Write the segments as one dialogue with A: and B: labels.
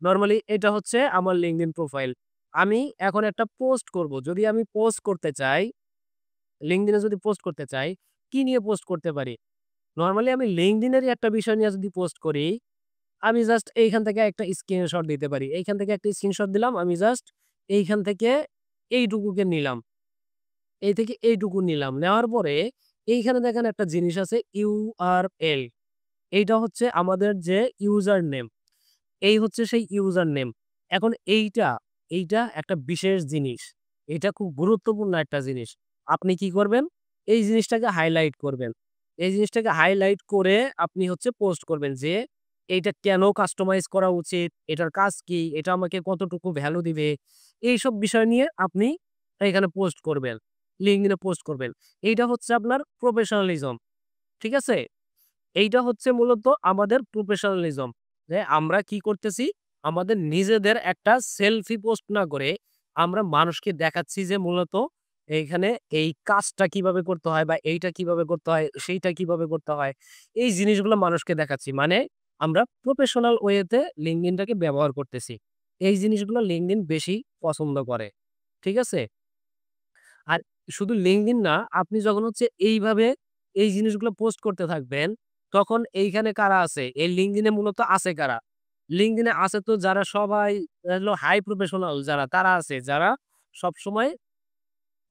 A: Normally এটা হচ্ছে আমার LinkedIn প্রোফাইল। আমি এখন একটা পোস্ট করব। যদি আমি পোস্ট করতে চাই, LinkedIn এ যদি পোস্ট করতে চাই, কি নিয়ে পোস্ট করতে পারি? নরমালি আমি LinkedIn এরই একটা বিষয় নিয়ে যদি পোস্ট করি, আমি জাস্ট এইখান থেকে একটা স্ক্রিনশট দিতে পারি। এইখান থেকে একটা স্ক্রিনশট দিলাম। আমি জাস্ট এইখান থেকে এইটুকুকে নিলাম। এই থেকে এইটুকু নিলাম। নেওয়ার পরে এইখানে দেখেন একটা জিনিস আছে URL। এইটা হচ্ছে আমাদের যে ইউজার নেম। এই হচ্ছে সেই ইউজার নেম। এখন এইটা একটা বিশেষ জিনিস। এটা খুব গুরুত্বপূর্ণ একটা জিনিস। আপনি কি করবেন? এই জিনিসটাকে হাইলাইট করবেন। এই জিনিসটাকে হাইলাইট করে আপনি হচ্ছে পোস্ট করবেন যে, এইটা কেন কাস্টমাইজ করা উচিত? এটার কাজ কি? এটা আমাকে কতটুকু ভ্যালু দিবে? এইসব বিষয় নিয়ে আপনি এখানে পোস্ট করবেন। LinkedIn এ পোস্ট করবেন। এইটা হচ্ছে আপনার প্রফেশনালিজম। ঠিক আছে? এইটা হচ্ছে মূলত আমাদের প্রফেশনালিজম। যে আমরা কি করতেছি? আমাদের নিজেদের একটা সেলফি পোস্ট না করে আমরা মানুষকে দেখাচ্ছি যে মূলত এইখানে এই কাজটা কিভাবে করতে হয় বা এইটা কিভাবে করতে হয়, সেইটা কিভাবে করতে হয়। এই জিনিসগুলো মানুষকে দেখাচ্ছি। মানে আমরা প্রফেশনাল ওয়েতে LinkedIn টাকে ব্যবহার করতেছি। এই জিনিসগুলো LinkedIn বেশি পছন্দ করে। ঠিক আছে? আর শুধু LinkedIn না, আপনি যখন হচ্ছে এইভাবে এই জিনিসগুলো পোস্ট করতে থাকবেন, তখন এইখানে কারা আছে? এই LinkedIn এ মূলত আছে কারা? LinkedIn এ আছে তো যারা সবাই হলো হাই প্রফেশনাল যারা তারা আছে। যারা সবসময়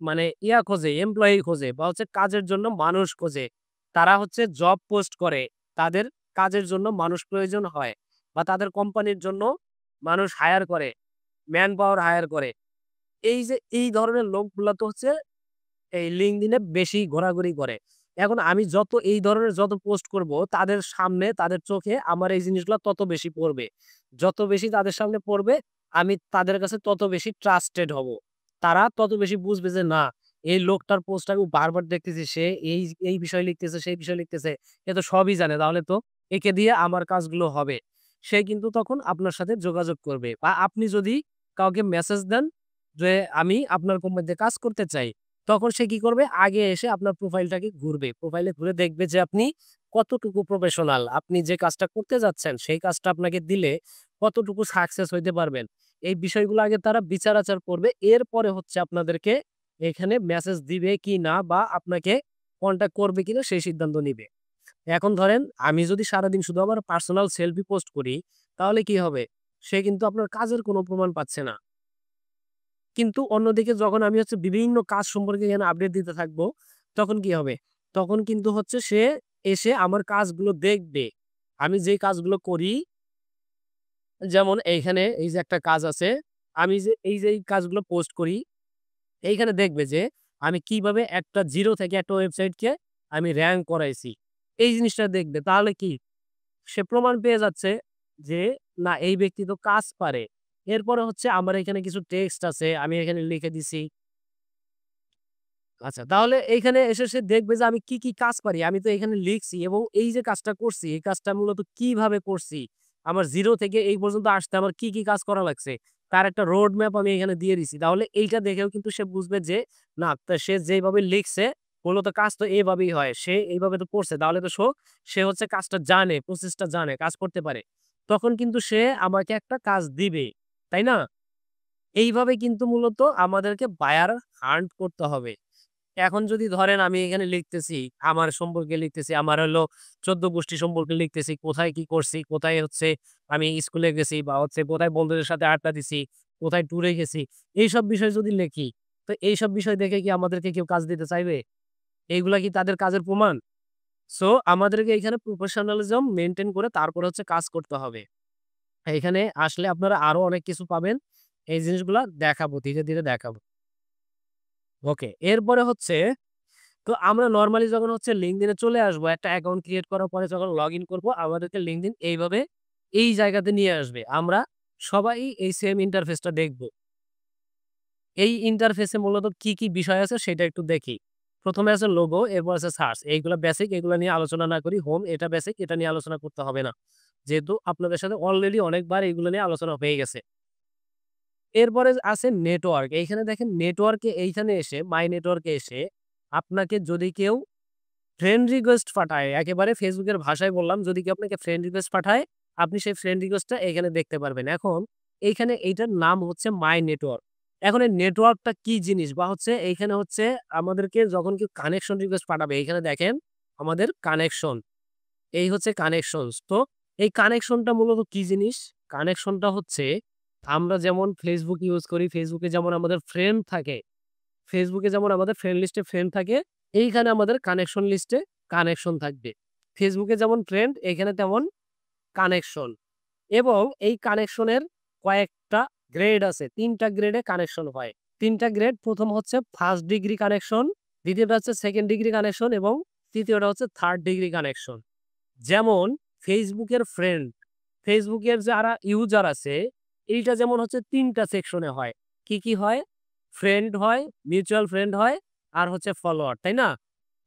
A: মানে খোঁজে, এমপ্লয়ি খোঁজে বা হচ্ছে কাজের জন্য মানুষ খোঁজে। তারা হচ্ছে জব পোস্ট করে। তাদের কাজের জন্য মানুষ প্রয়োজন হয় বা তাদের কোম্পানির জন্য মানুষ হায়ার করে, ম্যান পাওয়ার হায়ার করে। এই যে এই ধরনের লোকগুলা তো হচ্ছে এই LinkedIn এ বেশি ঘোরাঘুরি করে। এখন আমি যত এই ধরনের যত পোস্ট করব, তাদের সামনে তাদের চোখে আমার এই জিনিসগুলা তত বেশি পড়বে। যত বেশি তাদের সামনে পড়বে, আমি তাদের কাছে তত বেশি ট্রাস্টেড হব। তারা তত বেশি বুঝবে যে না, এই লোকটার পোস্ট আমি বারবার দেখতেছি। সে এই বিষয় লিখতেছে, সেই বিষয় লিখতেছে। এ তো সবই জানে। তাহলে তো একে দিয়ে আমার কাজগুলো হবে। সে কিন্তু তখন আপনার সাথে যোগাযোগ করবে। বা আপনি যদি কাউকে মেসেজ দেন যে, "আমি আপনার কোম্পানিতে কাজ করতে চাই।" তখন সে কি করবে? আগে এসে আপনার প্রোফাইলটাকে ঘুরবে। প্রোফাইলে ঘুরে দেখবে যে আপনি কতটুকু প্রফেশনাল। আপনি যে কাজটা করতে যাচ্ছেন, সেই কাজটা আপনাকে দিলে কতটুকু সাকসেস হইতে পারবেন। এই বিষয়গুলো আগে তারা বিচার-আচার করবে। এরপরে হচ্ছে আপনাদেরকে এখানে মেসেজ দিবে কি না বা আপনাকে কনট্যাক্ট করবে কিনা সেই সিদ্ধান্ত নিবে। এখন ধরেন আমি যদি সারাদিন শুধু আমার পার্সোনাল সেলফি পোস্ট করি, তাহলে কি হবে? সে কিন্তু আপনার কাজের কোনো প্রমাণ পাচ্ছে না। কিন্তু অন্যদিকে যখন আমি হচ্ছে বিভিন্ন কাজ সম্পর্কে এখানে আপডেট দিতে থাকবো, তখন কি হবে? তখন কিন্তু হচ্ছে সে এসে আমার কাজগুলো দেখবে। আমি যেই কাজগুলো করি, যেমন এইখানে এই যে একটা কাজ আছে, আমি যে এই কাজগুলো পোস্ট করি, এইখানে দেখবে যে আমি কিভাবে একটা 0 থেকে একটা ওয়েবসাইটকে আমি র‍্যাংক করাইছি। এই জিনিসটা দেখবে। তাহলে কি? সে প্রমাণ পেয়ে যাচ্ছে যে, না এই ব্যক্তি তো কাজ পারে। এরপরে হচ্ছে আমার এখানে কিছু টেক্সট আছে, আমি এখানে লিখে দিছি। আচ্ছা, তাহলে এইখানে এসে সে দেখবে যে আমি কি কাজ পারি। আমি তো এখানে লিখছি এবং এই যে কাজটা করছি, এই কাজটা মূলত কিভাবে করছি। আমার 0 থেকে এই পর্যন্ত আসতে আমার কি কাজ করা লাগছে। তার একটা রোড ম্যাপ আমি এখানে দিয়ে দিছি। তাহলে এইটা দেখেও কিন্তু সে বুঝবে যে না সে যেভাবে লিখছে মূলত কাজ তো এভাবেই হয়। সে এইভাবে তো করছে। তাহলে তো সে হচ্ছে কাজটা জানে, প্রসেসটা জানে, কাজ করতে পারে। তখন কিন্তু সে আমাকে একটা কাজ দিবে। তাই না? এইভাবে কিন্তু মূলত আমাদেরকে বায়ার হান্ট করতে হবে। এখন যদি ধরেন আমি এখানে লিখতেছি, আমার সম্পর্কে লিখতেছি, আমার হলো ১৪ গোষ্ঠী সম্পর্কে লিখতেছি, কোথায় কি করছি, কোথায় হচ্ছে আমি স্কুলে গেছি বা হচ্ছে কোথায় বন্ধুদের সাথে আড্ডা দিছি, কোথায় ট্যুরে গেছি। এইসব বিষয় যদি লিখি, তো এইসব বিষয় দেখে কি আমাদেরকে কেউ কাজ দিতে চাইবে? এইগুলা কি তাদের কাজের প্রমাণ? সো আমাদেরকে এখানে প্রফেশনালিজম মেইনটেইন করে তারপরে হচ্ছে কাজ করতে হবে। এখানে আসলে আপনারা আরো অনেক কিছু পাবেন। এই জিনিসগুলা দেখাবো, ধীরে দেখাবো। ওকে। এরপরে হচ্ছে তো আমরা নরমালি যখন হচ্ছে LinkedIn এ চলে আসবো, একটা অ্যাকাউন্ট ক্রিয়েট করার পরে যখন লগইন করব, আমাদেরকে LinkedIn এইভাবে এই জায়গাতে নিয়ে আসবে। আমরা সবাই এই সেম ইন্টারফেসটা দেখব। এই ইন্টারফেসে মূলত কি বিষয় আছে সেটা একটু দেখি। ১ম এ আছে লোগো, এরপর আছে সার্চ। এইগুলা বেসিক, এগুলা নিয়ে আলোচনা না করি। হোম এটা বেসিক, এটা নিয়ে আলোচনা করতে হবে না। যেহেতু আপনাদের সাথে অলরেডি অনেকবার এগুলো নিয়ে আলোচনা হয়ে গেছে। এরপরে আছে নেটওয়ার্ক। এইখানে দেখেন নেটওয়ার্কে এইখানে এসে মাই নেটওয়ার্কে এসে আপনাকে যদি কেউ ফ্রেন্ড রিকোয়েস্ট পাঠায়, একেবারে ফেসবুকের ভাষায় বললাম, যদি কেউ আপনাকে ফ্রেন্ড রিকোয়েস্ট পাঠায়, আপনি সেই ফ্রেন্ড রিকোয়েস্টটা এখানে দেখতে পারবেন। এখন এইখানে এইটার নাম হচ্ছে মাই নেটওয়ার্ক। এখন এই নেটওয়ার্কটা কি জিনিস বা হচ্ছে এইখানে হচ্ছে আমাদেরকে যখন কেউ কানেকশন রিকোয়েস্ট পাঠাবে এইখানে দেখেন আমাদের কানেকশন। এই হচ্ছে কানেকশনস। তো এই কানেকশনটা মূলত কি জিনিস? কানেকশনটা হচ্ছে আমরা যেমন Facebook ইউজ করি, Facebook এ যেমন আমাদের ফ্রেন্ড থাকে, Facebook এ যেমন আমাদের ফ্রেন্ড লিস্টে ফ্রেন্ড থাকে, এইখানে আমাদের কানেকশন লিস্টে কানেকশন থাকবে। Facebook এ যেমন ফ্রেন্ড এখানে তেমন কানেকশন। এবং এই কানেকশনের কয়েকটা গ্রেড আছে। ৩ টা গ্রেডে কানেকশন হয়। ৩ টা গ্রেড, ১ম হচ্ছে 1st ডিগ্রি কানেকশন, দ্বিতীয়টা হচ্ছে 2nd ডিগ্রি কানেকশন এবং তৃতীয়টা হচ্ছে 3rd ডিগ্রি কানেকশন। যেমন Facebook এর ফ্রেন্ড, Facebook এর যারা ইউজার আছে, এইটা যেমন হচ্ছে ৩ টা সেকশনে হয়। কি, কি হয়? ফ্রেন্ড হয়, মিউচুয়াল ফ্রেন্ড হয় আর হচ্ছে ফলোয়ার, তাই না?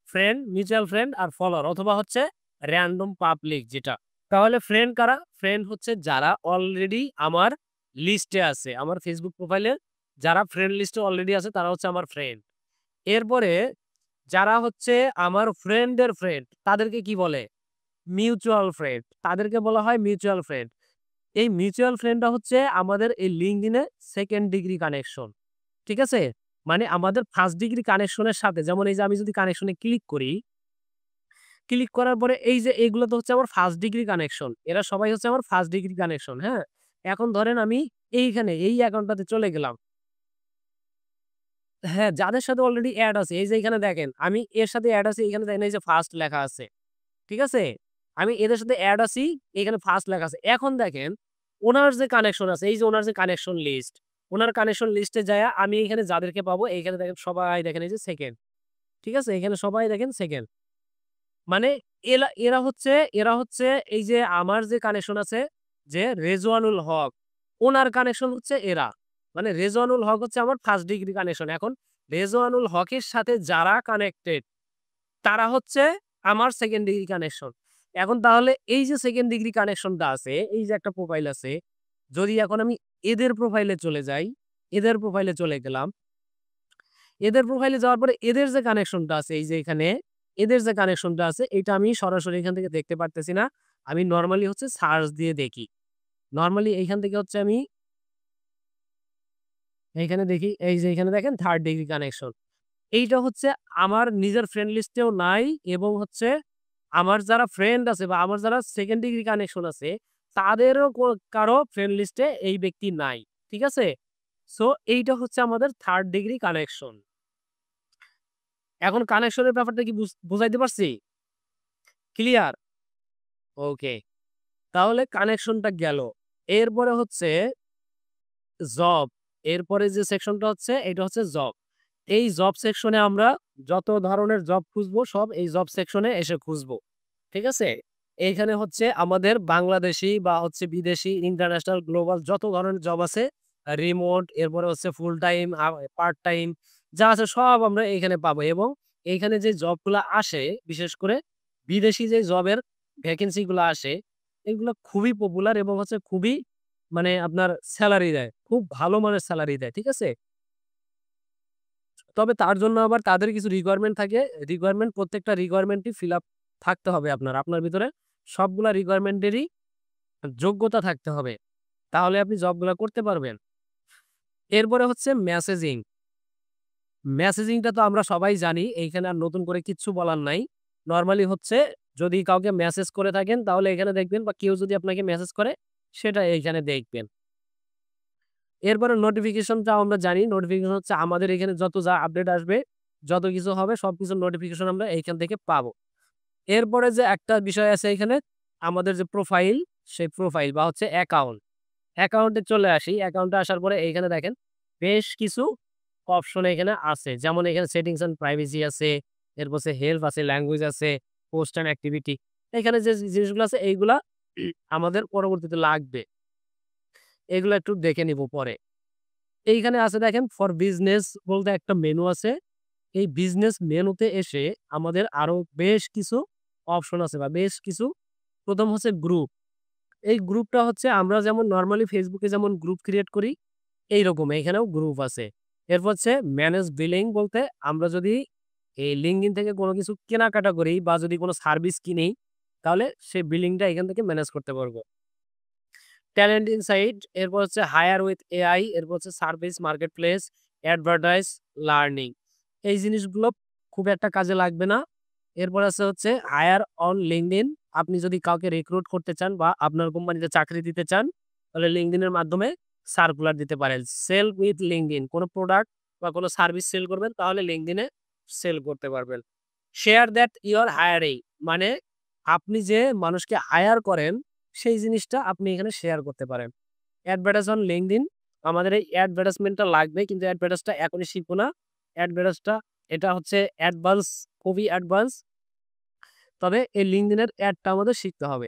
A: ফ্রেন্ড, মিউচুয়াল ফ্রেন্ড আর ফলোয়ার অথবা হচ্ছে র‍্যান্ডম পাবলিক যেটা। তাহলে ফ্রেন্ড কারা? ফ্রেন্ড হচ্ছে যারা অলরেডি আমার লিস্টে আছে। আমার Facebook প্রোফাইলে যারা ফ্রেন্ড লিস্টে অলরেডি আছে তারা হচ্ছে আমার ফ্রেন্ড। এরপরে যারা হচ্ছে আমার ফ্রেন্ডের ফ্রেন্ড তাদেরকে কি বলে? Mutual friend. তাদেরকে বলা হয় মিউচুয়াল ফ্রেন্ড। এই মিউচুয়াল ফ্রেন্ডটা হচ্ছে আমাদের এই LinkedIn এ 2nd ডিগ্রি কানেকশন। ঠিক আছে? মানে আমাদের 1st ডিগ্রি কানেকশনের সাথে যেমন এই যে আমি যদি কানেকশনে ক্লিক করি, ক্লিক করার পরে এই যে এগুলো তো হচ্ছে আমার 1st ডিগ্রি কানেকশন। এরা সবাই হচ্ছে আমার 1st ডিগ্রি কানেকশন, হ্যাঁ? এখন ধরেন আমি এইখানে এই অ্যাকাউন্টটাতে চলে গেলাম। হ্যাঁ, যাদের সাথে অলরেডি এড আছে এই যে এখানে দেখেন আমি এর সাথে এড আছি এখানে দেখেন এই যে 1st লেখা আছে। ঠিক আছে? আমি এদের সাথে এড আছি, এখানে 1st লেখা আছে। এখন দেখেন উনার যে কানেকশন আছে, এই যে উনার যে কানেকশন লিস্ট, উনার কানেকশন লিস্টে যায়া আমি এখানে যাদেরকে পাবো এইখানে দেখেন সবাই দেখেন এই যে 2nd। ঠিক আছে? এখানে সবাই দেখেন 2nd। মানে এরা হচ্ছে এই যে আমার যে কানেকশন আছে যে রেজওয়ানুল হক, উনার কানেকশন হচ্ছে এরা। মানে রেজওয়ানুল হক হচ্ছে আমার 1st ডিগ্রি কানেকশন। এখন রেজওয়ানুল হকের সাথে যারা কানেক্টেড তারা হচ্ছে আমার 2nd ডিগ্রি কানেকশন। এখন তাহলে এই যে 2nd ডিগ্রি কানেকশনটা আছে, এই যে একটা প্রোফাইল আছে, যদি এখন আমি এদের প্রোফাইলে চলে যাই, এদের প্রোফাইলে চলে গেলাম। এদের প্রোফাইলে যাওয়ার পরে এদের যে কানেকশনটা আছে এই যে এখানে, এদের যে কানেকশনটা আছে এটা আমি সরাসরি এখান থেকে দেখতে পারতেছি না। আমি নরমালি হচ্ছে সার্চ দিয়ে দেখি। নরমালি এইখান থেকে হচ্ছে আমি এইখানে দেখি, এই যে এখানে দেখেন 3rd ডিগ্রি কানেকশন। এইটা হচ্ছে আমার নিজের ফ্রেন্ড লিস্টেও নাই এবং হচ্ছে আমার যারা ফ্রেন্ড আছে বা আমার যারা 2nd ডিগ্রি কানেকশন আছে তাদেরও কারো ফ্রেন্ড লিস্টে এই ব্যক্তি নাই। ঠিক আছে? সো এইটা হচ্ছে আমাদের 3rd ডিগ্রি কানেকশন। এখন কানেকশনের ব্যাপারটা কি বুঝাইতে পারছি? ক্লিয়ার? ওকে। তাহলে কানেকশনটা গেল। এরপরে হচ্ছে জব। এরপরে যে সেকশনটা হচ্ছে এটা হচ্ছে জব। এই জব সেকশনে আমরা যত ধরনের জব খুঁজবো সব এই জব সেকশনে এসে খুঁজবো। ঠিক আছে? এইখানে হচ্ছে আমাদের বাংলাদেশী বা হচ্ছে বিদেশি, ইন্টারন্যাশনাল, গ্লোবাল যত ধরনের জব আছে, রিমোট, এরপরে হচ্ছে ফুল টাইম, পার্ট টাইম যা আছে সব আমরা এইখানে পাবো এবং এইখানে যে জবগুলা আসে, বিশেষ করে বিদেশি যে জবের ভ্যাকেন্সি গুলা আসে, এগুলা খুবই পপুলার এবং হচ্ছে খুবই মানে আপনার সেলারি দেয়। খুব ভালো মানের সেলারি দেয়। ঠিক আছে? তবে তার জন্য আবার তাদের কিছু রিকোয়ারমেন্ট থাকে। রিকোয়ারমেন্ট প্রত্যেকটা রিকোয়ারমেন্টই ফিল আপ থাকতে হবে আপনার। আপনার ভিতরে সবগুলা রিকোয়ারমেন্টেরই যোগ্যতা থাকতে হবে। তাহলে আপনি জবগুলা করতে পারবেন। এরপরে হচ্ছে মেসেজিং। মেসেজিংটা তো আমরা সবাই জানি। এইখানে আর নতুন করে কিচ্ছু বলার নাই। নরমালি হচ্ছে যদি কাউকে মেসেজ করে থাকেন তাহলে এখানে দেখবেন বা কেউ যদি আপনাকে মেসেজ করে সেটা এইখানে দেখবেন। এরপরে নোটিফিকেশনটাও আমরা জানি। নোটিফিকেশন হচ্ছে আমাদের এখানে যত যা আপডেট আসবে, যত কিছু হবে সবকিছুর নোটিফিকেশন আমরা এইখান থেকে পাবো। এরপরে যে একটা বিষয় আছে এখানে, আমাদের যে প্রোফাইল, সেই প্রোফাইল বা হচ্ছে অ্যাকাউন্ট। অ্যাকাউন্টে চলে আসি। অ্যাকাউন্টে আসার পরে এইখানে দেখেন বেশ কিছু অপশন এখানে আছে। যেমন এখানে সেটিংস অ্যান্ড প্রাইভেসি আছে, এরপর হচ্ছে হেল্প আছে, ল্যাঙ্গুয়েজ আছে, পোস্ট অ্যান্ড অ্যাক্টিভিটি। এখানে যে জিনিসগুলো আছে এইগুলা আমাদের পরবর্তীতে লাগবে। এগুলো একটু দেখে নিব পরে। এইখানে আছে দেখেন ফর বিজনেস বলতে একটা মেনু আছে। এই বিজনেস মেনুতে এসে আমাদের আরো বেশ কিছু অপশন আছে বা বেশ কিছু ১ম হচ্ছে গ্রুপ। এই গ্রুপটা হচ্ছে আমরা যেমন নরমালি Facebook এ যেমন গ্রুপ ক্রিয়েট করি, এইরকম এখানেও গ্রুপ আছে। এরপর হচ্ছে ম্যানেজ বিলিং বলতে আমরা যদি এই LinkedIn থেকে কোনো কিছু কেনাকাটা করি বা যদি কোনো সার্ভিস কিনি, তাহলে সেই বিলিংটা এখান থেকে ম্যানেজ করতে পারবো। ট্যালেন্ট ইনসাইট, এরপর হচ্ছে হায়ার উইথ এআই, এরপর হচ্ছে service market place, advertise, learning. এই জিনিসগুলো খুব একটা কাজে লাগবে না। এরপর আছে হচ্ছে হায়ার অন লিঙ্কডইন। আপনি যদি কাউকে রিক্রুট করতে চান বা আপনার কোম্পানিতে চাকরি দিতে চান, তাহলে লিঙ্কডইনের মাধ্যমে সার্কুলার দিতে পারেন। সেল উইথ লিঙ্কডইন, কোনো প্রোডাক্ট বা কোনো সার্ভিস সেল করবেন তাহলে লিঙ্কডইনে সেল করতে পারবেন। শেয়ার দ্যাট ইউর হায়ারিং, মানে আপনি যে মানুষকে হায়ার করেন সেই জিনিসটা আপনি এখানে শেয়ার করতে পারেন। অ্যাডভার্টাইজ অন লিঙ্কডইন, আমাদের এই অ্যাডভার্টাইজমেন্টটা লাগবে কিন্তু অ্যাডভার্টাইজটা এখনই শিখবো না। অ্যাডভার্টাইজটা এটা হচ্ছে অ্যাডভান্স, খুবই অ্যাডভান্স। তবে এই লিঙ্কডইনের অ্যাডটা আমাদের শিখতে হবে।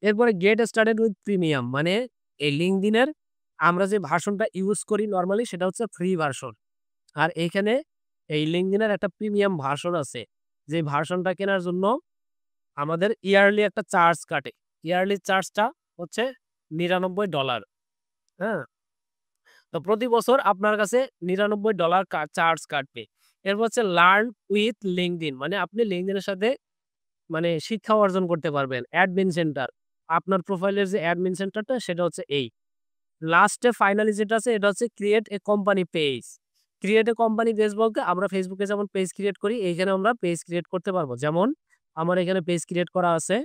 A: এরপরে গেট স্টার্টেড উইথ প্রিমিয়াম, মানে এই লিঙ্কডইনের আমরা যে ভার্সনটা ইউজ করি নরমালি সেটা হচ্ছে ফ্রি ভার্সন। আর এইখানে এই লিঙ্কডইনের একটা প্রিমিয়াম ভার্সন আছে, যে ভার্সনটা কেনার জন্য আমাদের ইয়ারলি একটা চার্জ কাটে। ইয়ারলি চার্জটা হচ্ছে $99। হ্যাঁ? তো প্রতি বছর আপনার কাছে $99 চার্জ কাটবে। এরপর হচ্ছে লার্ন উইথ লিঙ্কডইন, মানে আপনি লিঙ্কডইনের সাথে মানে শিক্ষা অর্জন করতে পারবেন। অ্যাডমিন সেন্টার, আপনার প্রোফাইলের যে অ্যাডমিন সেন্টারটা সেটা হচ্ছে এই। লাস্টে ফাইনালি যেটা আছে এটা হচ্ছে create a company page. Create a company page বলতে আমরা ফেসবুকে যেমন পেজ ক্রিয়েট করি, এইখানে আমরা পেজ ক্রিয়েট করতে পারবো। যেমন আমার এখানে পেজ ক্রিয়েট করা আছে।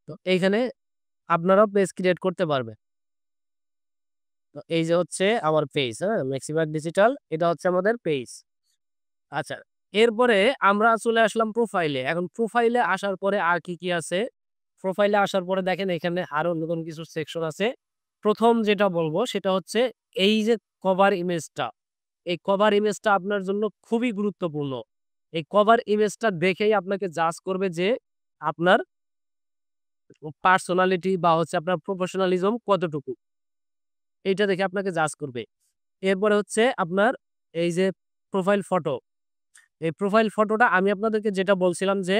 A: তো এইখানে আপনারাও পেজ ক্রিয়েট করতে পারবেন। তো এই যে হচ্ছে আমার পেজ, হ্যাঁ? ম্যাক্সিমাম ডিজিটাল, এটা হচ্ছে আমাদের পেজ। আচ্ছা, এরপরে আমরা চলে আসলাম প্রোফাইলে। এখন প্রোফাইলে আসার পরে আর কি আছে? প্রোফাইলে আসার পরে দেখেন এখানে আরো নতুন কিছু সেকশন আছে। ১ম যেটা বলবো সেটা হচ্ছে এই যে কভার ইমেজটা, এই কভার ইমেজটা আপনার জন্য খুবই গুরুত্বপূর্ণ। এই কভার ইমেজটা দেখেই আপনাকে জাজ করবে যে আপনার পার্সোনালিটি বা হচ্ছে আপনার প্রফেশনালিজম কতটুকু। এইটা দেখে আপনাকে জাজ করবে। এরপরে হচ্ছে আপনার এই যে প্রোফাইল ফটো। এই প্রোফাইল ফটোটা আমি আপনাদেরকে যেটা বলছিলাম যে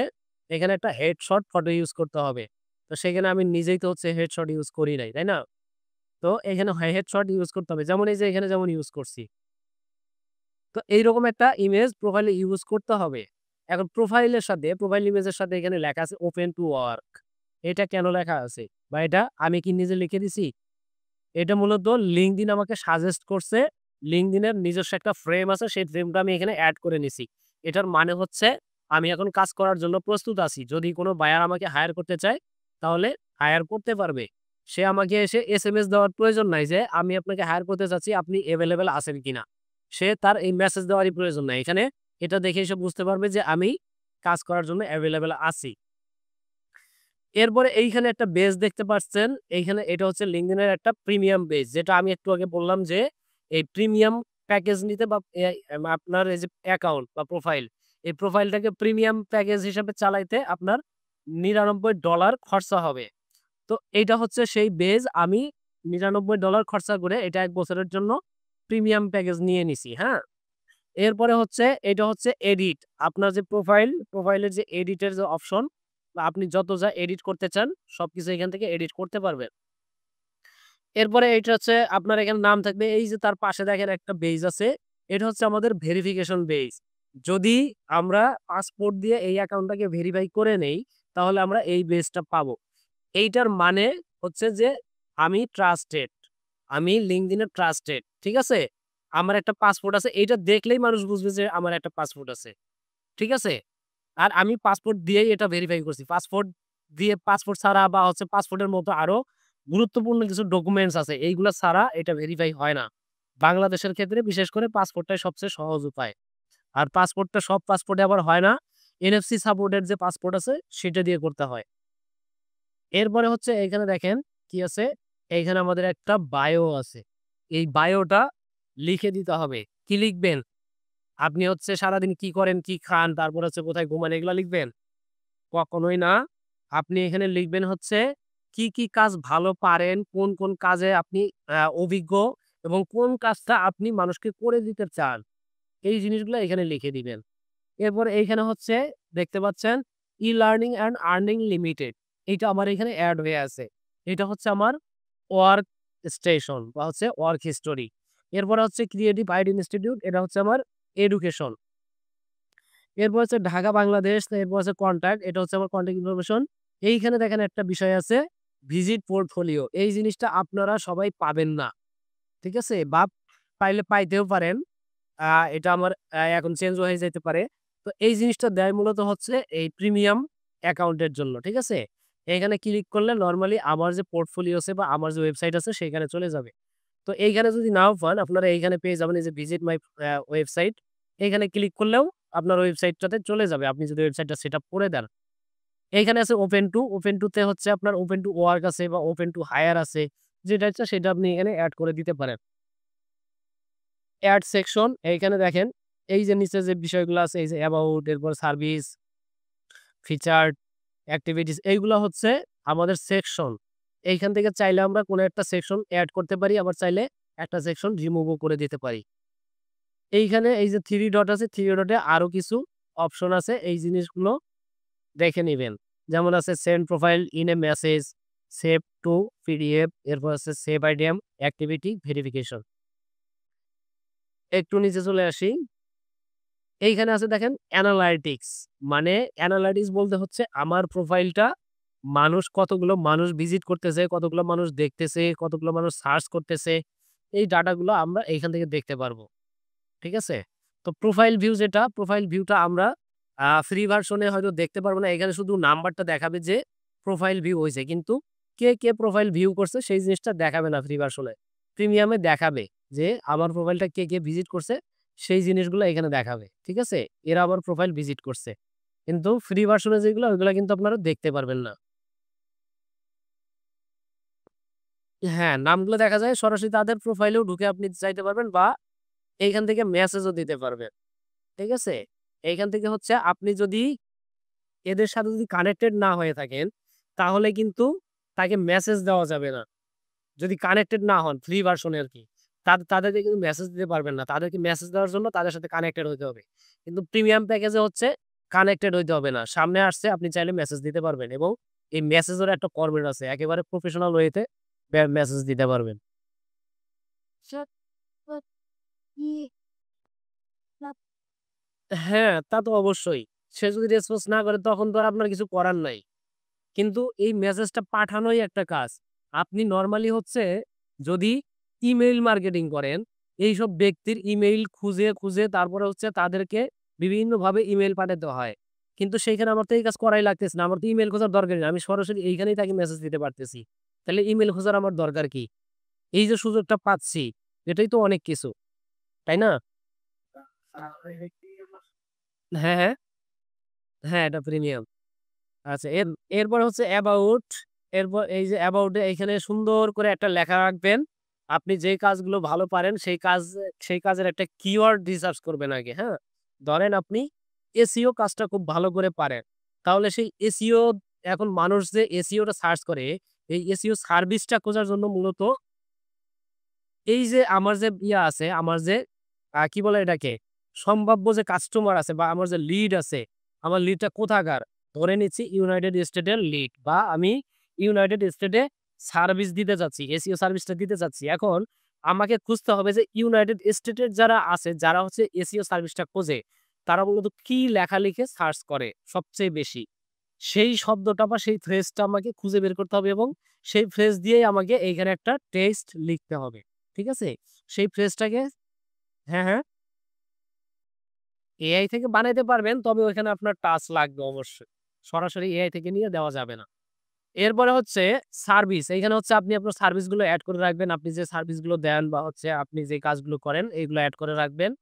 A: এখানে একটা হেডশট ফটো ইউজ করতে হবে। তো সেখানে আমি নিজেই তো হচ্ছে হেডশট ইউজ করি নাই, তাই না? তো এখানে হেডশট ইউজ করতে হবে। যেমন এই যে এখানে যেমন ইউজ করছি। তো এইরকম একটা ইমেজ প্রোফাইলে ইউজ করতে হবে। এখন প্রোফাইলের সাথে প্রোফাইল ইমেজের সাথে এখানে লেখা আছে ওপেন টু ওয়ার্ক। এটা কেন লেখা আছে? বা এটা আমি কি নিজে লিখে দিছি? এটা মূলত লিঙ্কডইন আমাকে সাজেস্ট করছে। লিঙ্কডইনের নিজস্ব একটা ফ্রেম আছে, সেই ফ্রেমটা আমি এখানে এড করে নিছি। এটার মানে হচ্ছে আমি এখন কাজ করার জন্য প্রস্তুত আছি। যদি কোনো বায়ার আমাকে হায়ার করতে চায়, তাহলে হায়ার করতে পারবে। সে আমাকে এসে এসএমএস দেওয়ার প্রয়োজন নাই যে আমি আপনাকে হায়ার করতে চাচ্ছি, আপনি এভেইলেবল আছেন কিনা? সে তার এই মেসেজ দেওয়ারই প্রয়োজন নাই। এখানে এটা দেখে সে বুঝতে পারবে যে আমি কাজ করার জন্য এভেইলেবল আছি। এরপরে এইখানে একটা বেজ দেখতে পাচ্ছেন। এইখানে এটা হচ্ছে লিঙ্কডইনের একটা প্রিমিয়াম বেজ, যেটা আমি একটু আগে বললাম যে এই প্রিমিয়াম প্যাকেজ নিতে বা আপনার এই যে অ্যাকাউন্ট বা প্রোফাইল, এই প্রোফাইলটাকে প্রিমিয়াম প্যাকেজ হিসেবে চালাইতে আপনার $99 খরচা হবে। তো এইটা হচ্ছে সেই বেজ, আমি $99 খরচা করে এটা ১ বছরের জন্য প্রিমিয়াম প্যাকেজ নিয়ে নিছি, হ্যাঁ? এরপরে হচ্ছে এটা হচ্ছে এডিট। আপনার যে প্রোফাইলের যে এডিটের যে অপশন বা আপনি যত যা এডিট করতে চান সবকিছু এখান থেকে এডিট করতে পারবেন। এরপরে এইটা হচ্ছে আপনার এখানে নাম থাকবে। এই যে তার পাশে দেখেন একটা বেজ আছে। এটা হচ্ছে আমাদের ভেরিফিকেশন বেজ। যদি আমরা পাসপোর্ট দিয়ে এই অ্যাকাউন্টটাকে ভেরিফাই করে নেই, তাহলে আমরা এই বেজটা পাবো। এইটার মানে হচ্ছে যে আমি ট্রাস্টেড। আমি লিঙ্কডইনে ট্রাস্টেড। ঠিক আছে? আমার একটা পাসপোর্ট আছে। এইটা দেখলেই মানুষ বুঝবে যে আমার একটা পাসপোর্ট আছে। ঠিক আছে? আর আমি পাসপোর্ট দিয়েই এটা ভেরিফাই করছি। পাসপোর্ট দিয়ে, পাসপোর্ট ছাড়া বা হচ্ছে পাসপোর্টের মতো আরো গুরুত্বপূর্ণ কিছু ডকুমেন্টস আছে। এইগুলা ছাড়া এটা ভেরিফাই হয় না। বাংলাদেশের ক্ষেত্রে বিশেষ করে পাসপোর্টটাই সবচেয়ে সহজ উপায়। আর পাসপোর্টটা সব পাসপোর্টে আবার হয় না। এনএফসি সাপোর্টেড যে পাসপোর্ট আছে সেটা দিয়ে করতে হয়। এরপরে হচ্ছে এইখানে দেখেন কি আছে? এইখানে আমাদের একটা বায়ো আছে। এই বায়োটা লিখে দিতে হবে। কি লিখবেন? আপনি হচ্ছে সারাদিন কি করেন, কি খান, তারপর হচ্ছে কোথায় ঘুমান, এগুলা লিখবেন? কখনোই না। আপনি এখানে লিখবেন হচ্ছে কি কাজ ভালো পারেন, কোন কাজে আপনি অভিজ্ঞ এবং কোন কাজটা আপনি মানুষকে করে দিতে চান। এই জিনিসগুলা এখানে লিখে দিবেন। এরপর এইখানে হচ্ছে দেখতে পাচ্ছেন ই-লার্নিং অ্যান্ড আর্নিং লিমিটেড। এইটা আমার এখানে এড হয়ে আছে। এটা হচ্ছে আমার ওয়ার্ক স্টেশন বা হচ্ছে ওয়ার্ক হিস্টোরি। এরপরে হচ্ছে ক্রিয়েটিভ আইডি ইনস্টিটিউট, এটা হচ্ছে আমার এডুকেশন। এরপর হচ্ছে ঢাকা বাংলাদেশ, এরপর হচ্ছে কনট্যাক্ট, এটা হচ্ছে আমার কনট্যাক্ট ইনফরমেশন। এইখানে দেখেন একটা বিষয় আছে ভিজিট পোর্টফোলিও এই জিনিসটা আপনারা সবাই পাবেন না। ঠিক আছে? বা পাইলে পাইতেও পারেন। আ এটা আমার এখন চেঞ্জ হয়ে যাইতে পারে। তো এই জিনিসটা দেয় মূলত হচ্ছে এই প্রিমিয়াম অ্যাকাউন্টের জন্য। ঠিক আছে? এখানে ক্লিক করলে নরমালি আমার যে পোর্টফোলিও আছে বা আমার যে ওয়েবসাইট আছে সেখানে চলে যাবে। তো এইখানে যদি নাও পান আপনারা এইখানে পেয়ে যাবেন এই যে ভিজিট মাই ওয়েবসাইট। এইখানে ক্লিক করলেও আপনার ওয়েবসাইটটাতে চলে যাবে। আপনি যদি ওয়েবসাইটটা সেটআপ করে দেন। এইখানে আছে ওপেন টু তে হচ্ছে আপনার ওপেন টু ওয়ার্ক আছে বা ওপেন টু হায়ার আছে। যেটা ইচ্ছা সেটা আপনি এখানে এড করে দিতে পারেন। এড সেকশন এইখানে দেখেন এই যে নিচে যে বিষয়গুলো আছে এই যে অ্যাবাউট এরপর সার্ভিস, ফিচার্ড, অ্যাক্টিভিটিস এইগুলা হচ্ছে আমাদের সেকশন। এইখান থেকে চাইলে আমরা কোনো একটা সেকশন এড করতে পারি আবার চাইলে একটা সেকশন রিমুভও করে দিতে পারি। এইখানে এই যে 3 ডট আছে 3 ডটে আরো কিছু অপশন আছে এই জিনিসগুলো দেখে নিবেন। যেমন আছে send profile in a message, save two PDF এরপর আছে সেভ আইটেম, অ্যাক্টিভিটি ভেরিফিকেশন। একটু নিচে চলে আসি। এইখানে আছে দেখেন অ্যানালাইটিক্স মানে অ্যানালাইটিক্স বলতে হচ্ছে আমার প্রোফাইলটা কতগুলো মানুষ ভিজিট করতেছে, কতগুলো মানুষ দেখতেছে, কতগুলো মানুষ সার্চ করতেছে। এই ডাটাগুলো আমরা এইখান থেকে দেখতে পারবো। ঠিক আছে? তো প্রোফাইল ভিউ যেটা, প্রোফাইল ভিউটা আমরা ফ্রি ভার্সনে হয়তো দেখতে পারবো না। এখানে শুধু নাম্বারটা দেখাবে যে প্রোফাইল ভিউ হইছে। কিন্তু কে প্রোফাইল ভিউ করছে সেই জিনিসটা দেখাবে না ফ্রি ভার্সনে। প্রিমিয়ামে দেখাবে যে আমার প্রোফাইলটা কে ভিজিট করছে সেই জিনিসগুলো এখানে দেখাবে। ঠিক আছে? এরা আমার প্রোফাইল ভিজিট করছে। কিন্তু ফ্রি ভার্সনে যেগুলো ওইগুলা কিন্তু আপনারা দেখতে পারবেন না। হ্যাঁ, নামগুলো দেখা যায় সরাসরি তাদের প্রোফাইলেও ঢুকে আপনি চাইতে পারবেন বা এইখান থেকে মেসেজও দিতে পারবেন। ঠিক আছে? এইখান থেকে হচ্ছে আপনি যদি এদের সাথে যদি কানেক্টেড না হয়ে থাকেন, তাহলে কিন্তু তাকে মেসেজ দেওয়া যাবে না। যদি কানেক্টেড না হন ফ্রি ভার্সন এ আরকি। তাদেরকে কিন্তু মেসেজ দিতে পারবেন না। তাদেরকে মেসেজ দেওয়ার জন্য তাদের সাথে কানেক্টেড হইতে হবে। কিন্তু প্রিমিয়াম প্যাকেজে হচ্ছে কানেক্টেড হইতে হবে না। সামনে আসছে আপনি চাইলে মেসেজ দিতে পারবেন এবং এই মেসেজেরও একটা ফরমেট আছে। একেবারে প্রফেশনাল ওয়েতে মেসেজ দিতে পারবেন। হ্যাঁ, তা তো অবশ্যই। সে যদি রেসপন্স না করে তখন তো আর আপনার কিছু করার নাই। কিন্তু এই মেসেজটা পাঠানোই একটা কাজ। আপনি নরমালি হচ্ছে যদি ইমেইল মার্কেটিং করেন, এইসব ব্যক্তির ইমেইল খুঁজে তারপরে হচ্ছে তাদেরকে বিভিন্নভাবে ইমেইল পাঠাতে হয়। কিন্তু সেইখানে আমার তো এই কাজ করাই লাগতেছে না। আমার তো ইমেইল খোঁজার দরকারই না। আমি সরাসরি এইখানেই তাকে মেসেজ দিতে পারতেছি। তাহলে ইমেইল খোঁজার আমার দরকার কি? এই যে সুযোগটা পাচ্ছি, এটাই তো অনেক কিছু। তাই না? হ্যাঁ, হ্যাঁ। হ্যাঁ, এটা প্রিমিয়াম। আচ্ছা এরপর হচ্ছে অ্যাবাউট এরপর এই যে অ্যাবাউট এ এইখানে সুন্দর করে একটা লেখা রাখবেন। আপনি যে কাজগুলো ভালো পারেন সেই কাজের একটা কিওয়ার্ড রিসার্চ করবেন আগে, হ্যাঁ? ধরেন আপনি এসইও কাজটা খুব ভালো করে পারেন। তাহলে সেই এসইও এখন মানুষ যে এসইও টা সার্চ করে, এই এসইও সার্ভিসটা খোঁজার জন্য মূলত এই যে আমার যে ইয়া আছে, আমার যে কি বলে এটাকে? সম্ভাব্য যে কাস্টমার আছে বা আমার যে লিড আছে, আমার লিডটা কোথাকার? ধরে নিচ্ছি ইউনাইটেড স্টেটের লিড বা আমি ইউনাইটেড স্টেটে সার্ভিস দিতে চাচ্ছি। এসইও সার্ভিসটা দিতে চাচ্ছি। এখন আমাকে খুঁজতে হবে যে ইউনাইটেড স্টেটের যারা আছে, যারা হচ্ছে এসইও সার্ভিসটা খোঁজে, তারা মূলত কি লেখা লিখে সার্চ করে সবচেয়ে বেশি? সেই শব্দটা বা সেই ফ্রেজটা আমাকে খুঁজে বের করতে হবে এবং সেই ফ্রেজ দিয়েই আমাকে এইখানে একটা টেক্সট লিখতে হবে। ঠিক আছে? সেই ফ্রেজটাকে হ্যাঁ, হ্যাঁ। এআই থেকে বানাইতে পারবেন। তবে ওইখানে আপনার টাচ লাগবে অবশ্যই। সরাসরি এআই থেকে নিয়ে দেওয়া যাবে না। এরপরে হচ্ছে সার্ভিস। এইখানে হচ্ছে আপনি আপনার সার্ভিসগুলো এড করে রাখবেন। আপনি যে সার্ভিসগুলো দেন বা হচ্ছে আপনি যে কাজগুলো করেন এইগুলো এড করে রাখবেন।